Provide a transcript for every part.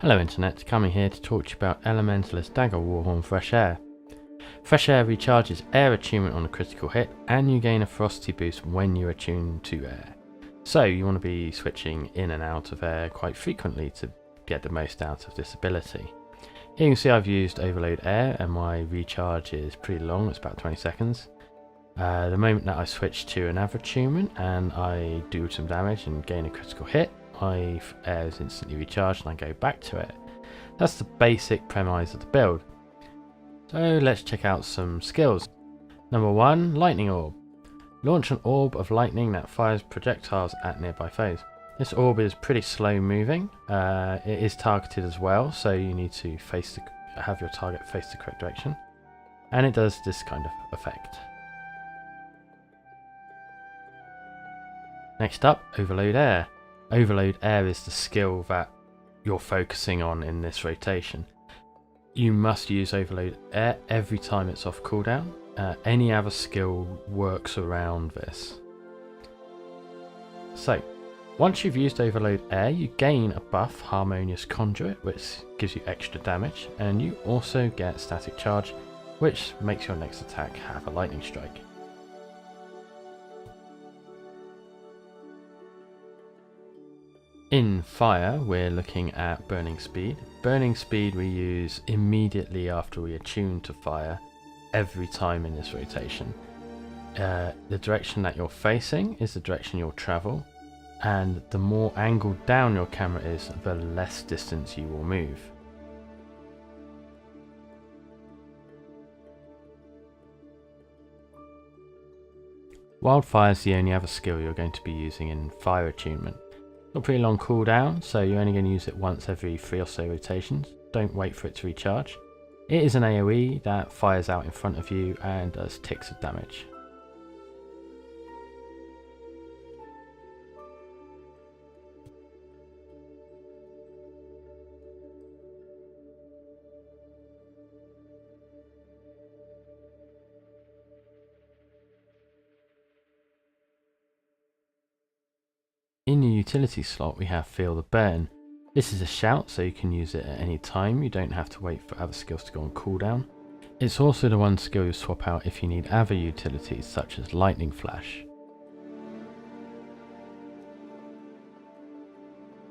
Hello Internet, coming here to talk to you about Elementalist Dagger Warhorn Fresh Air. Fresh Air recharges air attunement on a critical hit, and you gain a ferocity boost when you attune to air. So you want to be switching in and out of air quite frequently to get the most out of this ability. Here you can see I've used Overload Air and my recharge is pretty long, it's about 20 seconds. The moment that I switch to another attunement and I do some damage and gain a critical hit, my air is instantly recharged and I go back to it. That's the basic premise of the build. So let's check out some skills. Number 1, Lightning Orb. Launch an orb of lightning that fires projectiles at nearby foes. This orb is pretty slow moving. It is targeted as well, so you need to have your target face the correct direction. And it does this kind of effect. Next up, Overload Air. Overload Air is the skill that you're focusing on in this rotation. You must use Overload Air every time it's off cooldown. Any other skill works around this. So, once you've used Overload Air, you gain a buff, Harmonious Conduit, which gives you extra damage, and you also get Static Charge, which makes your next attack have a lightning strike. In Fire, we're looking at Burning Speed. Burning Speed we use immediately after we attune to fire, every time in this rotation. The direction that you're facing is the direction you'll travel, and the more angled down your camera is, the less distance you will move. Wildfire is the only other skill you're going to be using in Fire attunement. Got pretty long cooldown, so you're only going to use it once every 3 or so rotations. Don't wait for it to recharge. It is an AoE that fires out in front of you and does ticks of damage. In your utility slot we have Feel the Burn. This is a shout, so you can use it at any time, you don't have to wait for other skills to go on cooldown. It's also the one skill you swap out if you need other utilities such as Lightning Flash.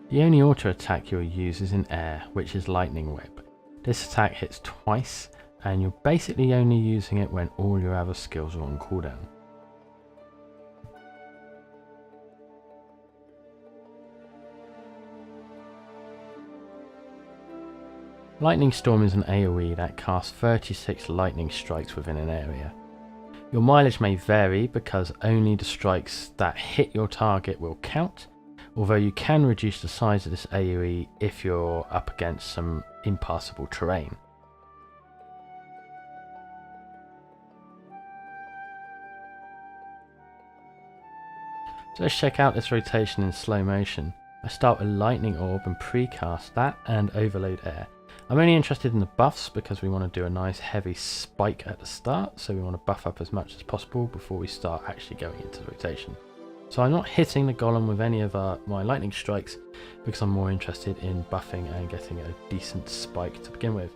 The only auto attack you'll use is in air, which is Lightning Whip. This attack hits twice and you're basically only using it when all your other skills are on cooldown. Lightning Storm is an AoE that casts 36 lightning strikes within an area. Your mileage may vary because only the strikes that hit your target will count, although you can reduce the size of this AoE if you're up against some impassable terrain. So let's check out this rotation in slow motion. I start with Lightning Orb and precast that and Overload Air. I'm only interested in the buffs because we want to do a nice heavy spike at the start, so we want to buff up as much as possible before we start actually going into the rotation. So I'm not hitting the golem with any of my lightning strikes because I'm more interested in buffing and getting a decent spike to begin with.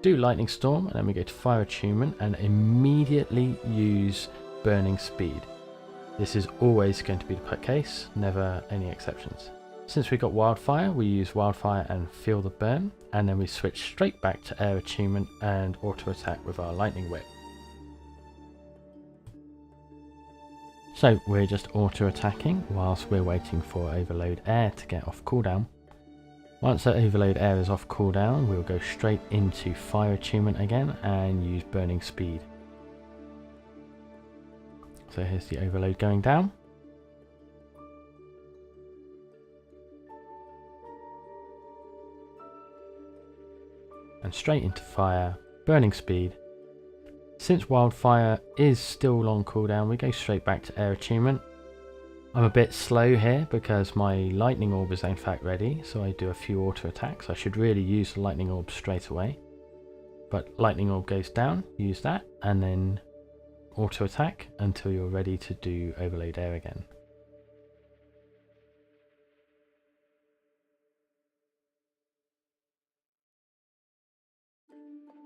Do Lightning Storm and then we go to Fire Attunement and immediately use Burning Speed. This is always going to be the case, never any exceptions. Since we got Wildfire, we use Wildfire and Feel the Burn, and then we switch straight back to Air Attunement and auto attack with our Lightning Whip. So we're just auto attacking whilst we're waiting for Overload Air to get off cooldown. Once that Overload Air is off cooldown, we'll go straight into Fire Attunement again and use Burning Speed. So here's the overload going down. And straight into Fire, Burning Speed. Since Wildfire is still on cooldown, we go straight back to Air Attunement. I'm a bit slow here because my Lightning Orb is in fact ready, so I do a few auto attacks. I should really use the Lightning Orb straight away. But Lightning Orb goes down, use that, and then auto attack until you're ready to do Overload Air again.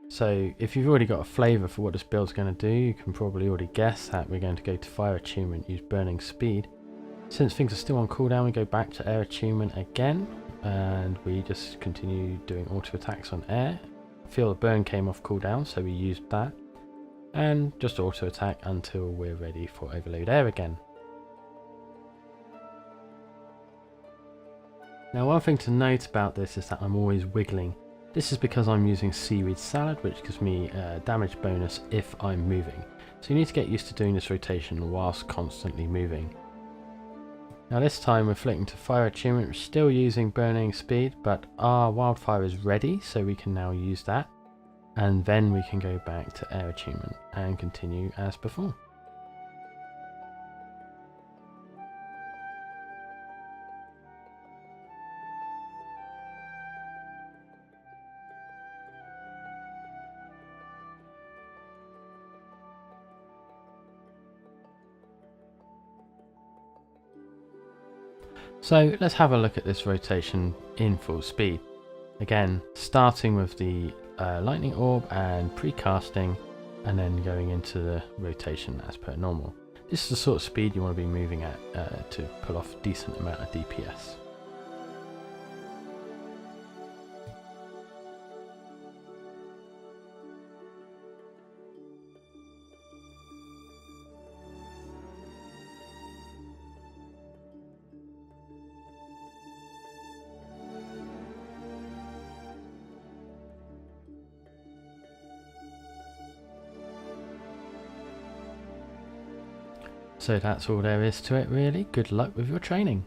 So if you've already got a flavour for what this build's going to do, you can probably already guess that we're going to go to fire attunement, use burning speed. Since things are still on cooldown, we go back to air attunement again, and we just continue doing auto attacks on air. Feel the burn came off cooldown, so we used that, and just auto attack until we're ready for overload air again. Now, one thing to note about this is that I'm always wiggling. This is because I'm using seaweed salad, which gives me a damage bonus if I'm moving. So you need to get used to doing this rotation whilst constantly moving. Now this time we're flicking to fire attunement, we're still using burning speed, but our wildfire is ready, so we can now use that. And then we can go back to air attunement and continue as before. So let's have a look at this rotation in full speed. Again, starting with the lightning orb and precasting, and then going into the rotation as per normal. This is the sort of speed you want to be moving at to pull off a decent amount of DPS. So that's all there is to it really. Good luck with your training.